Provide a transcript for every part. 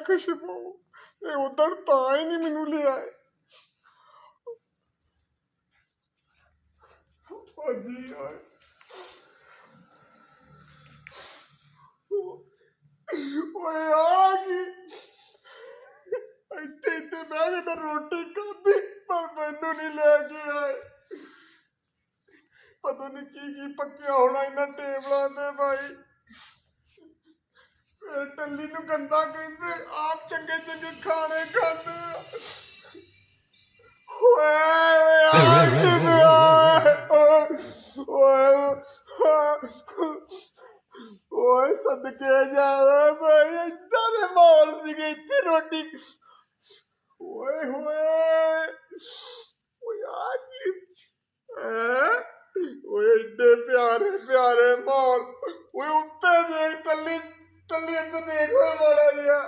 खुशबू उधर ਤਾਂ ਹੀ ਨਹੀਂ ਮੈਨੂੰ ਲਿਆ ਭਾਜੀ ਓਏ ਆ ਕੀ ਇੱਥੇ ਇੱਥੇ ਬਹਿ ਕੇ ਤਾਂ ਰੋਟੀ ਖਾਧੀ ਪਰ ਮੈਨੂੰ ਨਹੀਂ ਲੈ ਕੇ ਆਏ ਪਤਾ ਨਹੀਂ ਕੀ ਪੱਕਿਆ ਹੋਣਾ ਇਹਨਾਂ ਟੇਬਲਾਂ ਤੇ ਭਾਈ ਟੱਲੀ ਨੂੰ ਗੰਦਾ ਕਹਿੰਦੇ ਆਪ ਚੰਗੇ ਚੰਗੇ ਖਾਣੇ ਖਾਂਦੇ ਓਏ ਸਦਕੇ ਜਾਵੇ ਭਾਈ ਏਦਾਂ ਦੇ ਮਾਹੌਲ ਸੀਗੇ ਇੱਥੇ ਰੋਟੀ ਓਏ ਹੋਏ ਓਏ ਆ ਕੀ ਓਏ ਏਡੇ ਪਿਆਰੇ ਪਿਆਰੇ ਮਾਹੌਲ ਓਏ ਉੱਤੇ ਦੇਖ ਟੱਲੀ ਇੱਥੇ ਦੇਖ ਓਏ ਮਾੜਾ ਜਿਹਾ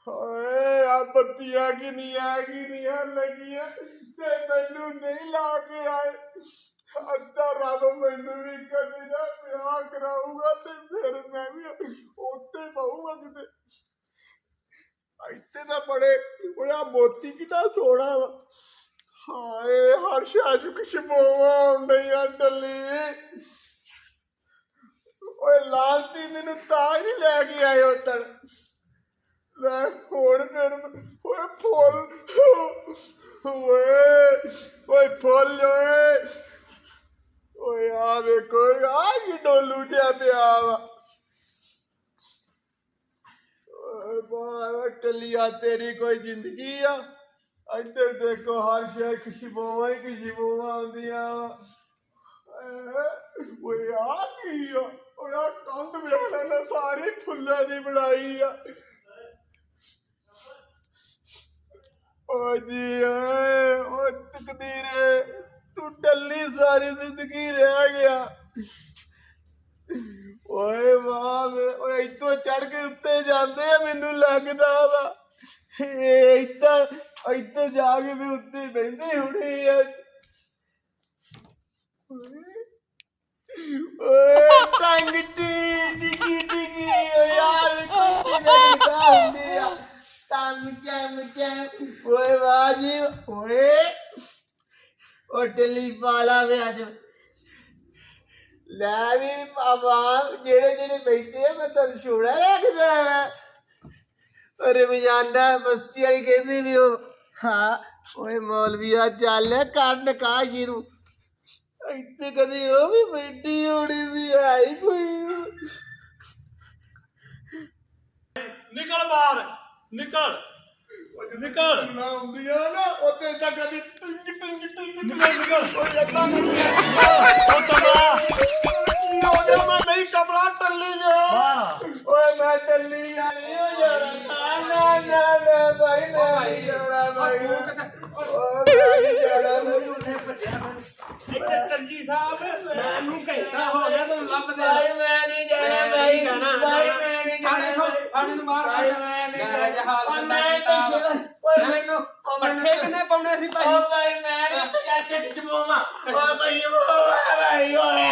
ਹਾਏ ਆ ਬੱਤੀਆਂ ਕਿੰਨੀਆਂ ਲੱਗੀਆਂ ਤੇ ਮੈਨੂੰ ਨਹੀਂ ਲਾ ਕੇ ਆਏ ਅੱਧਾ ਰੱਬ ਮੈਨੂੰ ਵੀ ਕਦੇ ਨਾ ਵਿਆਹ ਕਰਾਊਗਾ ਤੇ ਫਿਰ ਮੈਂ ਵੀ ਉੱਥੇ ਪਾਊਗਾ ਕਿਤੇ ਇੱਥੇ ਤਾਂ ਬੜੇ ਉਹਦਾ ਮੋਤੀ ਕਿੰਨਾ ਸੋਹਣਾ ਵਾ ਹਾਏ ਹਰ ਸ਼ਾਹ ਚ ਖੁਸ਼ਬੂਆਂ ਆਉਂਦੀਆਂ ਟੱਲੀ ਓਏ ਲਾਲਤੀ ਮੈਨੂੰ ਤਾਂ ਹੀ ਲੈ ਕੇ ਆਏ ਉੱਧਰ ਲੈ ਹੁਣ ਫਿਰ ਓਏ ਫੁੱਲ ਓਏ ਫੁੱਲ ਓਏ ਆ ਵੇਖੋ ਆ ਕੀ ਡੋਲੂ ਜਿਹਾ ਪਿਆ ਵਾ ਓਏ ਬਾਬਾ ਟੱਲੀਆ ਤੇਰੀ ਕੋਈ ਜ਼ਿੰਦਗੀ ਆ ਇੱਧਰ ਦੇਖੋ ਹਰ ਸ਼ੈ ਖੁਸ਼ਬੂਆਂ ਹੀ ਖੁਸ਼ਬੂਆਂ ਆਉਂਦੀਆਂ ਵਾ ਓਏ ਆ ਕੀ ਆ ਓਏ ਆ ਕੰਧ ਵੇਖ ਲੈ ਸਾਰੀ ਫੁੱਲਾਂ ਦੀ ਬਣਾਈ ਆ ਓ ਜੀ ਓ ਤਕਦੀਰੇ ਤੂੰ ਟੱਲੀ ਸਾਰੀ ਜ਼ਿੰਦਗੀ ਰਹਿ ਗਿਆ ਓਏ ਵਾਹ ਓਏ ਇੱਥੋਂ ਚੜ ਕੇ ਉੱਤੇ ਜਾਂਦੇ ਆ ਮੈਨੂੰ ਲੱਗਦਾ ਵਾ ਇੱਥੇ ਜਾ ਕੇ ਵੀ ਉੱਤੇ ਬਹਿੰਦੇ ਹੋਣੇ ਆ ਓਏ ਟੰਗ ਟਿਕੀ ਯਾਰ ਕੋਈ ਹੁੰਦੀ ਆ ਟੰਗ ਓਏ ਬਾਜੀ ਓਏ ਓ ਟੱਲੀ ਪਾਲਾ ਵੇ ਅੱਜ ਲੈ ਵੀ ਬਾਬਾ ਜਿਹੜੇ ਬੈਠੇ ਆ ਮੈਂ ਤੁਹਾਨੂੰ ਛੋੜਾ ਰੱਖਦਾ ਵਾ ਅਰੇ ਮਜਾਨਾ ਮਸਤੀ ਵਾਲੀ ਕਹਿੰਦੀ ਵੀ ਉਹ ਹਾਂ ਓਏ ਮੌਲਵੀਆ ਚੱਲ ਕਰ ਨਿਕਾਹ ਸ਼ੁਰੂ ਇੱਥੇ ਕਦੇ ਉਹ ਵੀ ਬੈਠੀ ਹੋਣੀ ਸੀ ਆਈ ਕੋਈ ਨਿਕਲ ਬਾਹਰ ਨਿਕਲ ਨਾ ਹੁੰਦੀ ਆ ਨਾ ਉੱਥੇ ਤਾਂ ਕਦੀ ਟਿੰਗ ਨਿਕਲ ਓਏ ਅੱਲਾ ਨਹੀਂ ਉਹ ਤਮਾ ਮੈਂ ਨਹੀਂ ਕਮਲਾ ਟੱਲੀ ਜਾ ਓਏ ਮੈਂ ਟੱਲੀ ਆਈ ਓ ਯਾਰ ਨਾ ਭਾਈ ਨਹੀਂ ਜਾਣਾ ਭਾਈ ਓਏ ਮੈਨੂੰ ਉੱਥੇ ਭੱਜਿਆ ਇੱਥੇ ਟੱਲੀ ਸਾਹਿਬ ਮੈਨੂੰ ਘੰਟਾ ਹੋ ਗਿਆ ਤੈਨੂੰ ਲੱਭਦੇ ਭਾਈ ਮੈਂ ਨਹੀਂ ਜਾਣਾ ਭਾਈ ਮੈਂ ਨਹੀਂ ਜਾਣਾ ਆਣੇ ਨੂੰ ਮਾਰ ਮੈਂ ਨਹੀਂ ਜਾਣਾ ਓਏ ਮੈਨੂੰ ਪੱਠੇ ਕਿੰਨੇ ਪਾਉਣੇ ਸੀ ਭਾਈ ਓ ਭਾਈ ਮੈਂ ਨਹੀਂ ਚਾਚੇ ਚ ਬੋਵਾ ਓ ਭਾਈ ਓਏ